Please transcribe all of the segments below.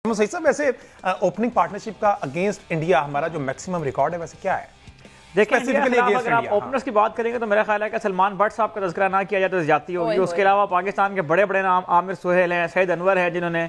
सही साहब, वैसे ओपनिंग पार्टनरशिप का अगेंस्ट इंडिया हमारा जो मैक्सिमम रिकॉर्ड है वैसे क्या है? देखिए अगर आप ओपनर्स की बात करेंगे तो मेरा ख्याल है कि सलमान भट्ट साहब का तज़किरा ना किया जाए तो ज्यादती होगी। उसके अलावा पाकिस्तान के बड़े बड़े नाम आमिर सुहेल हैं, सैयद अनवर है, जिन्होंने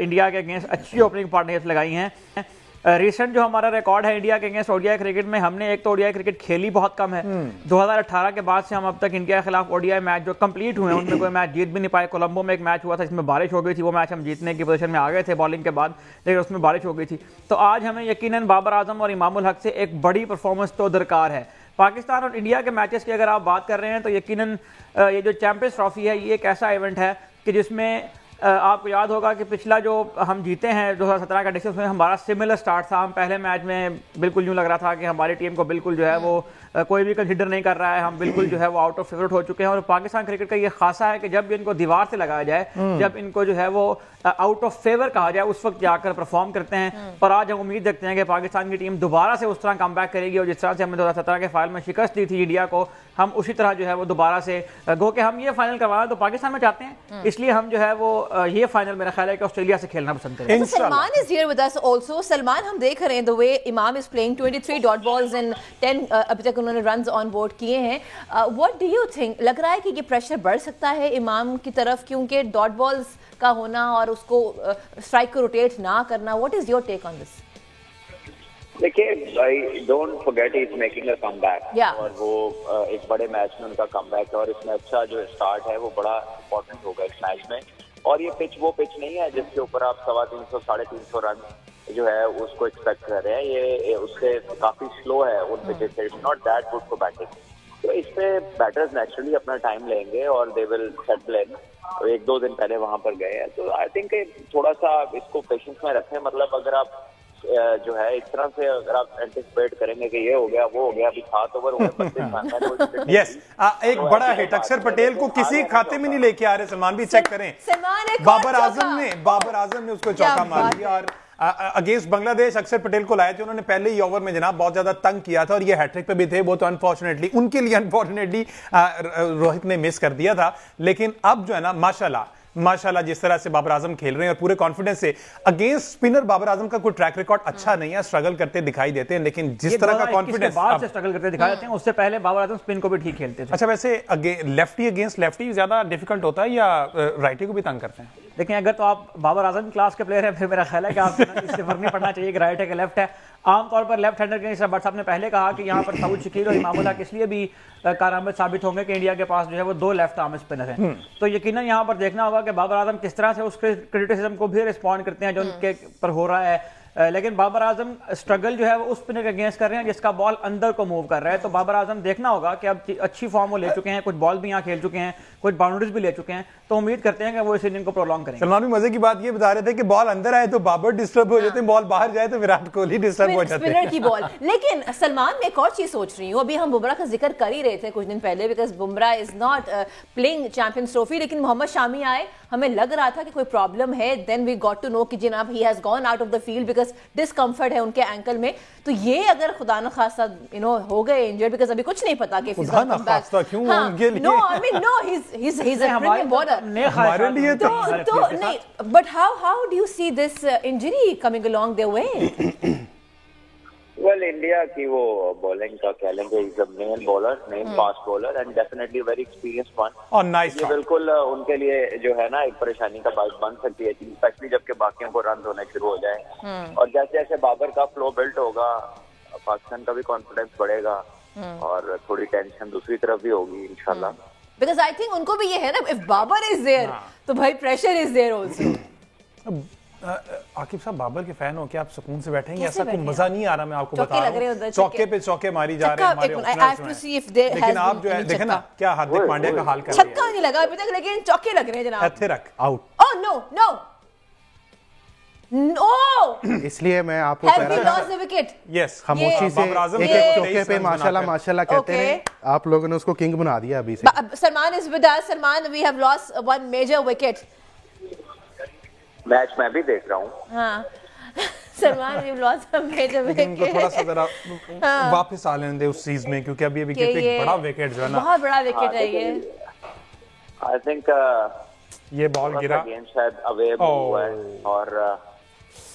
इंडिया के अगेंस्ट अच्छी ओपनिंग पार्टनरशिप लगाई हैं। रिसेंट जो हमारा रिकॉर्ड है इंडिया के अगेंस्ट ओडीआई क्रिकेट में, हमने एक तो ओडीआई क्रिकेट खेली बहुत कम है। 2018 के बाद से हम अब तक इंडिया के खिलाफ ओडीआई मैच जो कंप्लीट हुए हैं उनमें कोई मैच जीत भी नहीं पाए। कोलंबो में एक मैच हुआ था जिसमें बारिश हो गई थी, वो मैच हम जीतने की पोजीशन में आ गए थे बॉलिंग के बाद, लेकिन उसमें बारिश हो गई थी। तो आज हमें यकीनन बाबर आजम और इमामुल हक से एक बड़ी परफॉर्मेंस तो दरकार है। पाकिस्तान और इंडिया के मैचेस की अगर आप बात कर रहे हैं तो यकीनन ये जो चैंपियंस ट्रॉफी है ये एक ऐसा इवेंट है कि जिसमें आपको याद होगा कि पिछला जो हम जीते हैं 2017 का डिस्ट्रिक्ट में हमारा सिमिलर स्टार्ट था। हम पहले मैच में बिल्कुल यूँ लग रहा था कि हमारी टीम को बिल्कुल जो है वो कोई भी कंसिडर नहीं कर रहा है, हम बिल्कुल जो है वो आउट ऑफ फेवरेट हो चुके हैं। और पाकिस्तान क्रिकेट का ये खासा है कि जब भी इनको दीवार से लगाया जाए, जब इनको जो है वो आउट ऑफ फेवर कहा जाए, उस वक्त जाकर परफॉर्म करते हैं। और आज हम उम्मीद रखते हैं कि पाकिस्तान की टीम दोबारा से उस तरह कम बैक करेगी और जिस तरह से हमने 2017 के फाइनल में शिकस्त दी थी इंडिया को, हम उसी तरह जो है वो दोबारा से गो के हम ये फाइनल करवाना तो पाकिस्तान में चाहते हैं, इसलिए हम जो है वो ये फाइनल मेरा ख्याल है कि ऑस्ट्रेलिया से खेलना पसंद करेंगे। Salman is here with us also. Salman, हम देख रहे हैं द वे इमाम is playing 23 dot balls and 10 अभी तक उन्होंने रन्स ऑन बोर्ड किए हैं। व्हाट डू यू थिंक, लग रहा है कि ये प्रेशर बढ़ सकता है इमाम की तरफ क्योंकि डॉट बॉल्स का होना और उसको स्ट्राइक को रोटेट ना करना? What is your take on this? देखिए, I don't forget he is making a comeback और वो एक बड़े मैच में उनका कमबैक है और इसमें अच्छा जो स्टार्ट है वो बड़ा इंपॉर्टेंट होगा इस मैच में। और ये पिच वो पिच नहीं है जिसके ऊपर आप 350 साढ़े 350 रन जो है उसको एक्सपेक्ट कर रहे हैं। ये उससे काफी स्लो है उन पिचेस से, it's not that good for batting. तो इस पे बैटर्स नेचुरली अपना टाइम लेंगे और दे विल सेटल इन। तो 1-2 दिन पहले वहां पर गए हैं, तो आई थिंक थोड़ा सा इसको पेशेंस में रखें। मतलब अगर आप जो है इस तरह से अगर आप एंटिसिपेट करेंगे कि ये हो गया वो हो गया, अभी 7 ओवर हुए 25 यस, एक बड़ा हिट अक्षर पटेल को किसी खाते में नहीं लेके आ रहे। सलमान भी चेक करें, बाबर आजम ने उसको चौका मार दिया और अगेंस्ट बांग्लादेश अक्षर पटेल को लाए थे उन्होंने पहले ही ओवर में जनाब बहुत ज्यादा तंग किया था और ये हैट्रिक पे भी थे। वो तो अनफॉर्चुनेटली उनके लिए अनफॉर्चुनेटली रोहित ने मिस कर दिया था, लेकिन अब जो है ना माशाल्लाह जिस तरह से बाबर आजम खेल रहे हैं और पूरे कॉन्फिडेंस से। अगेंस्ट स्पिनर बाबर आजम का कोई ट्रैक रिकॉर्ड अच्छा नहीं है, स्ट्रगल करते दिखाई देते हैं, लेकिन जिस तरह का कॉन्फिडेंस बाद से स्ट्रगल करते दिखाई देते हैं, उससे पहले बाबर आजम स्पिन को भी ठीक खेलते थे। अच्छा, वैसे लेफ्टी अगेंस्ट लेफ्टी ज्यादा डिफिकल्ट होता है या राइटी को भी तंग करते हैं? देखिए, अगर तो आप बाबर आजम क्लास के प्लेयर हैं फिर मेरा ख्याल है कि आपको इससे फर्क नहीं पड़ना चाहिए कि राइट है कि लेफ्ट है। आमतौर पर लेफ्ट हैंडर के भट्ट साहब ने पहले कहा कि यहाँ पर सऊद शकील और इमामुल हक इसलिए भी कारआमद साबित होंगे कि इंडिया के पास जो है वो 2 लेफ्ट आर्म स्पिनर हैं। तो यकीनन यहाँ पर देखना होगा कि बाबर आजम किस तरह से उस क्रिटिसिज्म को भी रिस्पॉन्ड करते हैं जो उनके पर हो रहा है। लेकिन बाबर आजम स्ट्रगल जो है वो उस स्पिनर के अगेंस्ट कर रहे हैं जिसका बॉल अंदर को मूव कर रहा है। तो बाबर आजम देखना होगा कि अब अच्छी फॉर्म वो ले चुके हैं, कुछ बॉल भी यहाँ खेल चुके हैं, कुछ बाउंड्रीज भी ले चुके हैं, तो उम्मीद करते हैं कि वो इस इनिंग को प्रोलॉन्ग करेंगे। सलमान भी मजे की बात ये बता रहे थे कि बॉल अंदर आए तो बाबर डिस्टर्ब हो जाते हैं, बॉल बाहर जाए तो विराट कोहली डिस्टर्ब हो जाते हैं, स्पिनर की बॉल। लेकिन सलमान, मैं एक और चीज सोच रही हूँ, अभी हम बुमराह का जिक्र कर ही रहे थे कुछ दिन पहले, because Bumrah is not playing champions trophy, लेकिन मोहम्मद शामी आए, हमें लग रहा था कि कोई प्रॉब्लम है, then we got to know कि जनाब he has gone out of the field because discomfort है उनके एंकल में। तो ये अगर खुदा न खास्ता हो गए इंजर्ड, बिकॉज अभी कुछ नहीं पता कि खुदा न खास्ता क्यों उनके लिए, no I mean no he is a brilliant bowler हमारे लिए तो नहीं, but how do you see this injury coming along their way? Well, India की वो बॉलिंग का कह लेंगे, is a main bowler, main fast bowler and definitely very experienced one. और नाइस, ये बिल्कुल उनके लिए जो है ना एक परेशानी का बात बन सकती है, स्पेशली जबकि बाकियों को रन होने शुरू हो जाए। और जैसे जैसे बाबर का फ्लो बिल्ट होगा, पाकिस्तान का भी कॉन्फिडेंस बढ़ेगा और थोड़ी टेंशन दूसरी तरफ भी होगी इंशाल्लाह। बिकॉज आई थिंक उनको भी ये है ना, इफ बाबर इज देयर तो भाई pressure is there also. Aqib साहब, बाबर के फैन हो क्या आप सुकून से बैठेंगे? ऐसा कोई मजा नहीं आ रहा, मैं आपको बता रहा हूं, चौके पे चौके मारी जा रहे हैं हमारे ओपनर्स में। लेकिन आप जो है देखें ना क्या हार्दिक पांड्या का हाल कर रहे हैं, छक्का नहीं लगा अभी तक लेकिन चौके लग रहे हैं जनाब। ऐसे रख out. Oh no no no, इसलिए मैं आपको कह रहा था विकेट। यस, खामोशी से एक चौके पे माशाल्लाह कहते हैं, आप लोगों ने उसको किंग बना दिया अभी से। Salman is with us. Salman, we have lost one major wicket. Match मैं भी देख रहा हूँ। हाँ Salman, we have lost a major wicket. थोड़ा सा जरा वापस आ लेने दे उस चीज में, क्योंकि अभी विकेट एक बड़ा विकेट जो है ना, बहुत बड़ा विकेट है ये। आई थिंक ये बॉल गिरा, गेंद शायद अवे हुआ है और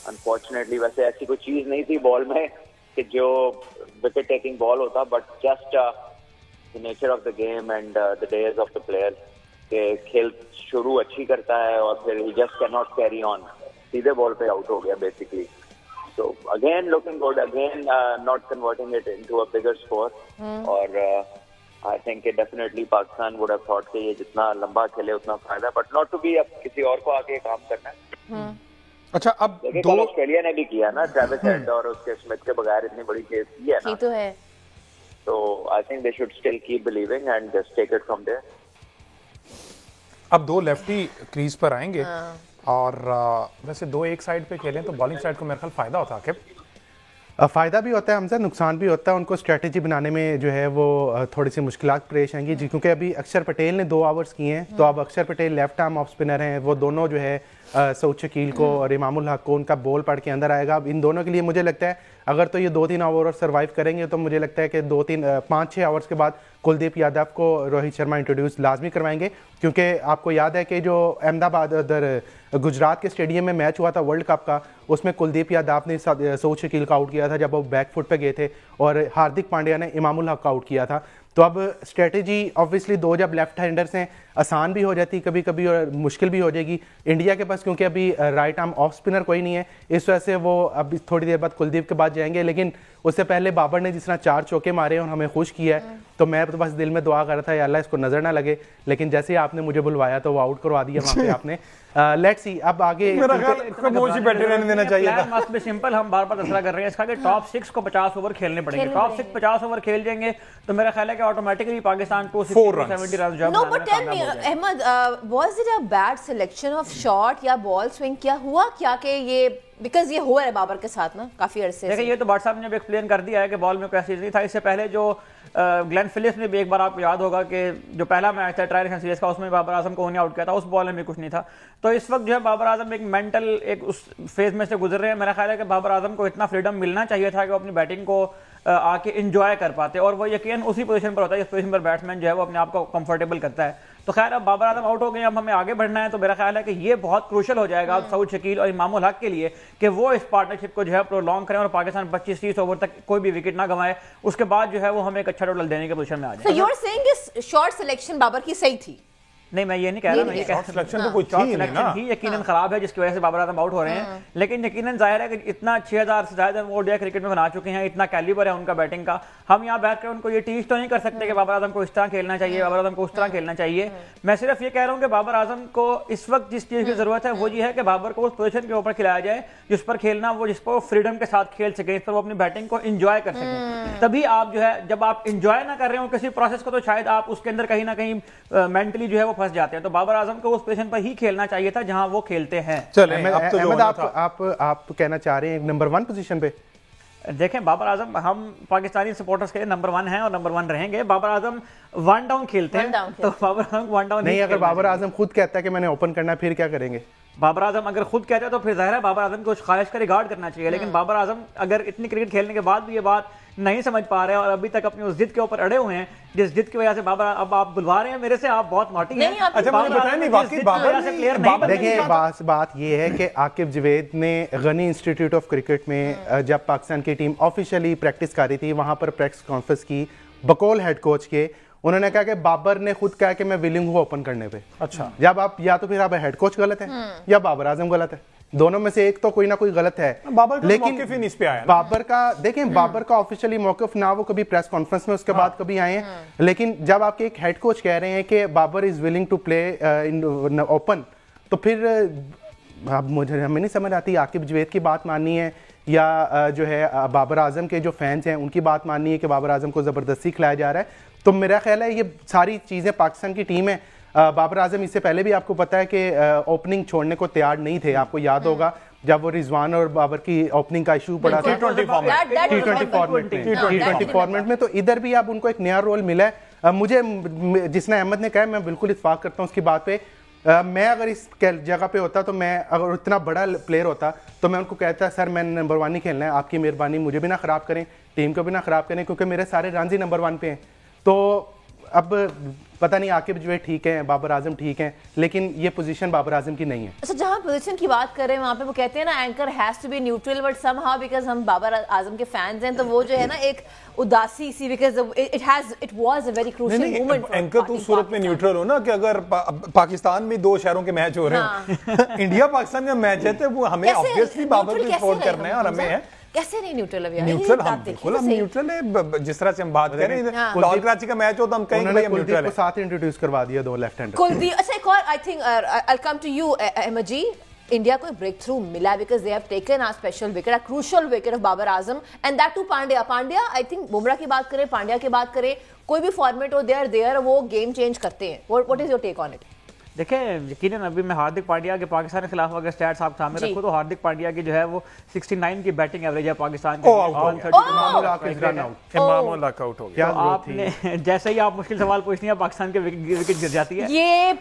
अनफॉर्चुनेटली वैसे ऐसी कोई चीज नहीं थी बॉल में कि जो विकेट टेकिंग बॉल होता, but just the nature of the game and the days of the player के खेल शुरू अच्छी करता है और फिर he just can not carry on, सीधे बॉल पे आउट हो गया basically. So again looking good, again not converting it into a bigger score. और I think definitely Pakistan would have thought कि ये जितना लंबा खेले उतना फायदा, but not to be अब किसी और को आके काम करना है. अच्छा, अब दो ऑस्ट्रेलिया ने भी किया ना, ट्रेविस हेड और उसके स्मिथ के बगैर इतनी बड़ी चेज की है ना, तो है. So I think they should still keep believing and just take it from there. अब दो लेफ्टी क्रीज पर आएंगे और वैसे दो एक साइड पे खेलें तो बॉलिंग साइड को मेरे ख्याल फायदा होता है. फ़ायदा भी होता है हमसे, नुकसान भी होता है. उनको स्ट्रेटजी बनाने में जो है वो थोड़ी सी मुश्किलात पेश आएंगी जी, क्योंकि अभी अक्षर पटेल ने 2 ओवर्स किए हैं. तो अब अक्षर Patel left arm off spinner हैं, वो दोनों जो है सऊद शकील को और इमामुल हक को उनका बॉल पढ़ के अंदर आएगा. अब इन दोनों के लिए मुझे लगता है अगर तो ये 2-3 ओवर सर्वाइव करेंगे तो मुझे लगता है कि 5-6 ओवर्स के बाद कुलदीप यादव को रोहित शर्मा इंट्रोड्यूस लाजमी करवाएंगे. क्योंकि आपको याद है कि जो अहमदाबाद उधर गुजरात के स्टेडियम में मैच हुआ था वर्ल्ड कप का, उसमें कुलदीप यादव ने सऊद शकील का आउट किया था जब वो बैक फुट पे गए थे, और हार्दिक पांड्या ने इमामुल हक का आउट किया था. तो अब स्ट्रेटजी ऑब्वियसली 2 जब लेफ्ट हैंडर्स हैं आसान भी हो जाती कभी कभी और मुश्किल भी हो जाएगी इंडिया के पास, क्योंकि अभी राइट आर्म ऑफ स्पिनर कोई नहीं है. इस वजह से वो अभी थोड़ी देर बाद कुलदीप के बाद जाएंगे. लेकिन उससे पहले बाबर ने जिस तरह 4 चौके मारे और हमें खुश किया है, तो मैं तो बस दिल में दुआ कर रहा था या अल्लाह इसको नजर ना लगे. लेकिन जैसे ही आपने मुझे बुलवाया तो वो आउट करवा दिया वहाँ पे आपने. लेट्स सी अब आगे मेरा ख्याल खामोश ही बैठे रहने देना चाहिए था. मस्त भी सिंपल, हम बार बार दसरा कर रहे हैं इसका कि टॉप 6 को 50 ओवर खेलने पड़ेंगे. टॉप 6 50 ओवर खेल जाएंगे तो मेरा ख्याल है कि ऑटोमेटिकली पाकिस्तान 270 रन जब no. But tell me Ahmad, was it a bad selection of shot या बॉल स्विंग, क्या हुआ क्या कि ये बिकॉज ये हुआ है बाबर के साथ ना काफी अरसे से. देखिए ये तो भट्ट साहब ने भी एक्सप्लेन कर दिया है कि बॉल में कोई ऐसी नहीं था. इससे पहले जो ग्लेन फिलिप्स ने भी एक बार आपको याद होगा कि जो पहला मैच था ट्राई नेशन सीरीज का, उसमें बाबर आजम को उन्हें आउट किया था, उस बॉल में भी कुछ नहीं था. तो इस वक्त जो है बाबर आजम एक मेंटल एक उस फेज में से गुजर रहे हैं. मेरा ख्याल है कि बाबर आजम को इतना फ्रीडम मिलना चाहिए था कि वो अपनी बैटिंग को आके इंजॉय कर पाते, और वो यकीन उसी पोजीशन पर होता है जिस पोजीशन पर बैट्समैन जो है वो अपने आप को कंफर्टेबल करता है. तो खैर अब बाबर आजम आउट हो गए, अब हमें आगे बढ़ना है. तो मेरा ख्याल है कि ये बहुत क्रूशल हो जाएगा अब सऊद शकील और इमामुल हक के लिए कि वो इस पार्टनरशिप को जो है प्रोलॉन्ग करें और पाकिस्तान 25-30 ओवर तक कोई भी विकेट ना गंवाए. उसके बाद जो है वो हमें एक अच्छा टोटल देने के पोजीशन में आ जाए. So you're saying this short selection Babar की सही थी? नहीं, मैं ये नहीं कह रहा, मैं ये कह सिलेक्शन तो कोई थी नहीं ना, ही यकीनन खराब है जिसकी वजह से बाबर आजम आउट हो रहे हैं. लेकिन यकीनन जाहिर है कि इतना 6000 से ज्यादा वो ओडीआई क्रिकेट में बना चुके हैं, इतना कैलिबर है उनका बैटिंग का. हम यहाँ बैठ कर उनको ये टीच तो नहीं कर सकते कि बाबर आजम को इस तरह खेलना चाहिए, बाबर आजम को उस तरह खेलना चाहिए. मैं सिर्फ ये कह रहा हूँ कि बाबर आजम को इस वक्त जिस चीज की जरूरत है वो ये है कि बाबर को उस पोजीशन के ऊपर खिलाया जाए जिस पर खेलना वो जिस पर फ्रीडम के साथ खेल सके, जिस पर वो अपनी बैटिंग को इंजॉय कर सके. तभी आप जो है जब आप इंजॉय ना कर रहे हो किसी प्रोसेस को, तो शायद आप उसके अंदर कहीं ना कहीं मेंटली जो है वो फंस जाते हैं. तो बाबर आजम को उस पोजीशन पर ही खेलना चाहिए था जहां वो खेलते हैं. चलें, अब तो आप कहना चाह रहे हैं नंबर 1 पोजीशन पे? देखें बाबर आजम, हम पाकिस्तानी सपोर्टर्स के लिए नंबर 1 हैं और नंबर 1 रहेंगे. बाबर आजम 1 डाउन खेलते हैं, तो बाबर आजम 1 डाउन नहीं. अगर बाबर आजम खुद कहता है कि मैंने ओपन करना, फिर क्या करेंगे? बाबर आजम अगर खुद कहते हैं तो फिर जाहिर है बाबर आजम को उस ख्वाहिश का रिगार्ड करना चाहिए. लेकिन बाबर आजम अगर इतनी क्रिकेट खेलने के बाद भी ये बात नहीं समझ पा रहे हैं और अभी तक अपनी उस जिद के ऊपर अड़े हुए हैं जिस जिद की वजह से बाबर, अब आप बुलवा रहे हैं मेरे से, आप बहुत नॉटी हैं. अच्छा मुझे बताया नहीं वाकई बाबर से प्लेयर नहीं. देखिए बात ये है कि आकिब जवेद ने गनी इंस्टीट्यूट ऑफ क्रिकेट में जब पाकिस्तान की टीम ऑफिशियली प्रैक्टिस कर रही थी, वहां पर प्रेस कॉन्फ्रेंस की बकौल हेड कोच के. उन्होंने कहा कि बाबर ने खुद कहा कि मैं विलिंग हूं ओपन करने पे. अच्छा, जब आप या तो फिर आप हेड कोच गलत है या बाबर आजम गलत है, दोनों में से एक तो कोई ना कोई गलत है. बाबर लेकिन मौकिफ ही इस पे आया. बाबर का देखें, बाबर का ऑफिशियली मौकिफ ना वो कभी प्रेस कॉन्फ्रेंस में उसके बाद कभी आए हैं. लेकिन जब आपके एक हेड कोच कह रहे हैं कि Babar is willing to play in open, तो फिर अब मुझे हमें नहीं समझ आती आकिब जवेद की बात माननी है या जो है बाबर आजम के जो फैंस हैं उनकी बात माननी है कि बाबर आजम को जबरदस्ती खिलाया जा रहा है. तो मेरा ख्याल है ये सारी चीजें पाकिस्तान की टीम है. बाबर आजम इससे पहले भी आपको पता है कि ओपनिंग छोड़ने को तैयार नहीं थे. आपको याद होगा जब वो रिजवान और बाबर की ओपनिंग का इशू पड़ा था T20 फॉर्मेट में, तो इधर भी अब उनको एक नया रोल मिला है. मुझे जिसने अहमद ने कहा मैं बिल्कुल इत्तेफाक करता हूँ उसकी बात पे. मैं अगर इस जगह पे होता तो मैं अगर इतना बड़ा प्लेयर होता तो मैं उनको कहता सर मैं नंबर 1 ही खेलना है, आपकी मेहरबानी मुझे भी ना खराब करें, टीम को भी ना खराब करें, क्योंकि मेरे सारे रन ही नंबर 1 पे हैं. तो अब पता नहीं आकिब जो है ठीक है, बाबर आजम ठीक है, लेकिन ये पोजीशन बाबर आजम की नहीं है। अच्छा, जहां पोजीशन की बात कर रहे हैं वहां पे वो कहते हैं ना anchor has to be neutral, but somehow because हम बाबर आजम के फैंस हैं तो वो जो है ना एक उदासी सी, because it was a very crucial moment. Anchor तो सूरत में न्यूट्रल हो ना कि अगर पाकिस्तान में 2 शहरों के मैच हो रहे हैं, इंडिया पाकिस्तान का मैच है तो वो हमें ऑब्वियसली बाबर को सपोर्ट करना है और हमें है। कैसे नहीं न्यूट्रल है? न्यूट्रल हम बिल्कुल हम न्यूट्रल है, जिस तरह से हम बात कर रहे हैं लाहौर कराची का मैच हो तो हम कहेंगे भाई हम न्यूट्रल है। साथ इंट्रोड्यूस करवा दिया 2 लेफ्ट हैंडर कुलदीप। अच्छा, एक और I think I will come to you Ahmad ji, India को ब्रेक थ्रू मिला because they have taken a special wicket, a crucial wicket of Babar Azam and that to Pandya. I think Bumrah की बात करें, पांड्या की बात करें, कोई भी फॉर्मेट हो देयर वो गेम चेंज करते हैं। What is your take on it? देखिए, यकीनन अभी मैं हार्दिक पांड्या के पाकिस्तान के खिलाफ अगर स्टैट्स आप सामने रखो तो हार्दिक पांड्या की जो है वो 69 की बैटिंग एवरेज है पाकिस्तान के। आउट हो गया। आपने जैसे ही आप मुश्किल सवाल पूछनी है पाकिस्तान के विकेट गिर जाती है। ये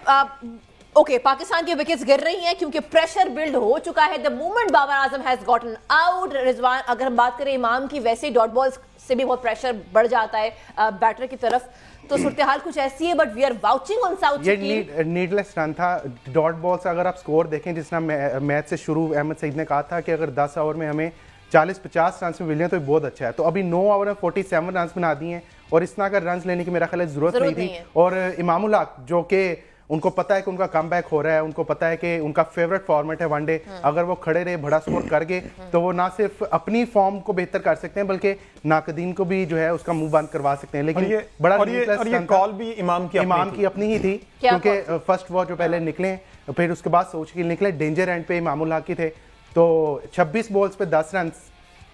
ओके, पाकिस्तान की विकेट्स गिर रही हैं क्योंकि प्रेशर बिल्ड हो चुका है the moment Babar Azam has gotten out. Rizwan, अगर हम बात करें इमाम की, वैसे ही डॉट बॉल्स से भी बहुत प्रेशर बढ़ जाता है बैटर की तरफ, तो सूरत हाल कुछ ऐसी है। But we are vouching on south. ये नीडलेस रन था, डॉट बॉल से अगर आप स्कोर देखें जिस तरह मैच से शुरू अहमद सईद ने कहा था कि अगर 10 ओवर में हमें 40-50 रन में मिले तो बहुत अच्छा है, तो अभी 9 ओवर में 47 रन बना दिए हैं और इस तरह का रन लेने की मेरा ख्याल जरूरत नहीं थी। और इमामुल हक जो कि उनको पता है कि उनका कमबैक हो रहा है, उनको पता है कि उनका फेवरेट फॉर्मेट है वनडे, अगर वो खड़े रहे बड़ा स्कोर कर गए तो वो ना सिर्फ अपनी फॉर्म को बेहतर कर सकते हैं बल्कि नाकदीन को भी जो है उसका मुंह बंद करवा सकते हैं। लेकिन बड़ा और ये कॉल भी इमाम की अपनी ही थी क्योंकि फर्स्ट वो जो पहले निकले फिर उसके बाद सोच के निकले, डेंजर एंड पे इमामुल हक थे, तो 26 बॉल्स पे 10 run.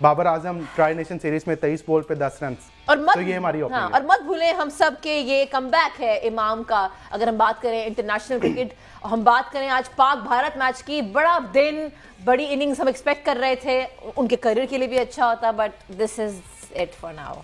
Babar Azam tri nation series में 23 बॉल पे 10 रन। और मत, तो ये हमारी हाँ, और मत भूलें हम सब के ये कमबैक है इमाम का। अगर हम बात करें इंटरनेशनल क्रिकेट, हम बात करें आज पाक भारत मैच की, बड़ा दिन, बड़ी इनिंग्स हम एक्सपेक्ट कर रहे थे, उनके करियर के लिए भी अच्छा होता, but this is it for now.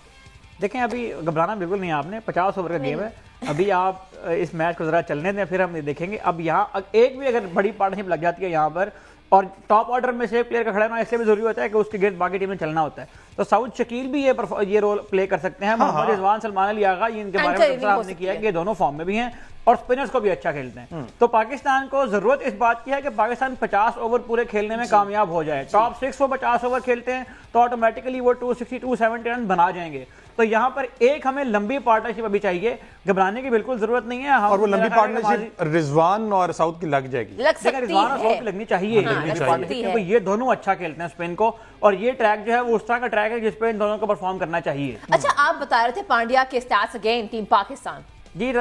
देखें, अभी घबराना बिल्कुल नहीं, आपने 50 ओवर का गेम है, अभी आप इस मैच को जरा चलने दें, फिर हम देखेंगे। अब यहाँ एक भी अगर बड़ी पार्टनरशिप लग जाती है यहाँ पर और टॉप ऑर्डर में से एक प्लेयर का खड़ा होना इसलिए भी जरूरी होता है कि उसके गिर्द बाकी टीम में चलना होता है, तो साउद शकील भी ये रोल प्ले कर सकते हैं। मोहम्मद रिजवान, सलमान अली आगा, इनके बारे में आपने किया है कि ये दोनों फॉर्म में भी हैं और स्पिनर्स को भी अच्छा खेलते हैं। तो पाकिस्तान को जरूरत इस बात की है कि पाकिस्तान 50 ओवर पूरे खेलने में कामयाब हो जाए। टॉप 6 वो 50 ओवर खेलते हैं तो ऑटोमेटिकली वो 260-270 रन बना जाएंगे। तो यहाँ पर एक हमें लंबी पार्टनरशिप अभी चाहिए, घबराने की बिल्कुल जरूरत नहीं है। और वो लंबी पार्टनरशिप रिजवान और साउथ की लग जाएगी, रिजवान और साउथ की लगनी चाहिए, क्योंकि ये दोनों अच्छा खेलते हैं स्पिन को, और ये ट्रैक जो है वो उस तरह का ट्रैक है जिस पे इन दोनों को परफॉर्म करना चाहिए। अच्छा, आप बता रहे थे पांड्या के स्टैट्स अगेन टीम पाकिस्तान। जी,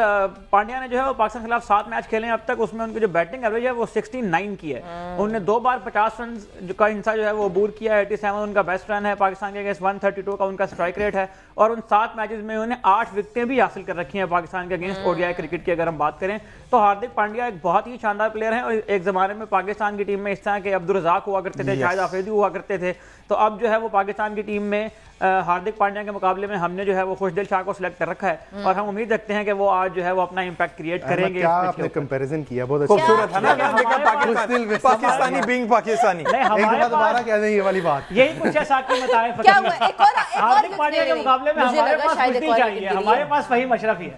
पांड्या ने जो है वो पाकिस्तान के खिलाफ 7 मैच खेले हैं अब तक, उसमें उनकी जो बैटिंग एवरेज है वो 69 की है। उन्होंने 2 बार 50 रन का हिस्सा जो है वो अबूर किया है। 87 उनका बेस्ट रन है पाकिस्तान के अगेंस्ट, 132 का उनका स्ट्राइक रेट है, और उन 7 मैचेस में उन्होंने 8 विकेटें भी हासिल कर रखी हैं पाकिस्तान के अगेंस्ट ओडीआई क्रिकेट की अगर हम बात करें तो। हार्दिक पांड्या एक बहुत ही शानदार प्लेयर है, और एक जमाने में पाकिस्तान की टीम में इस तरह के अब्दुल रज़ाक हुआ करते थे, शाहिद आफरीदी हुआ करते थे, तो अब जो है वो पाकिस्तान की टीम में हार्दिक पांड्या के मुकाबले में हमने जो है वो खुशदिल शाह को सिलेक्ट कर रखा है, और हम उम्मीद रखते हैं कि वो आज जो है वो अपना इंपैक्ट क्रिएट करेंगे। क्या आपने कंपैरिजन किया, बहुत खूबसूरत है ना, पाकिस्तानी बीइंग पाकिस्तानी। दोबारा कह दें ये वाली बात, यही कुछ है साकी बताए हार्दिक पांड्या के मुकाबले में हमारे पास कुछ नहीं चाहिए, हमारे पास फहीम अशरफ ही है।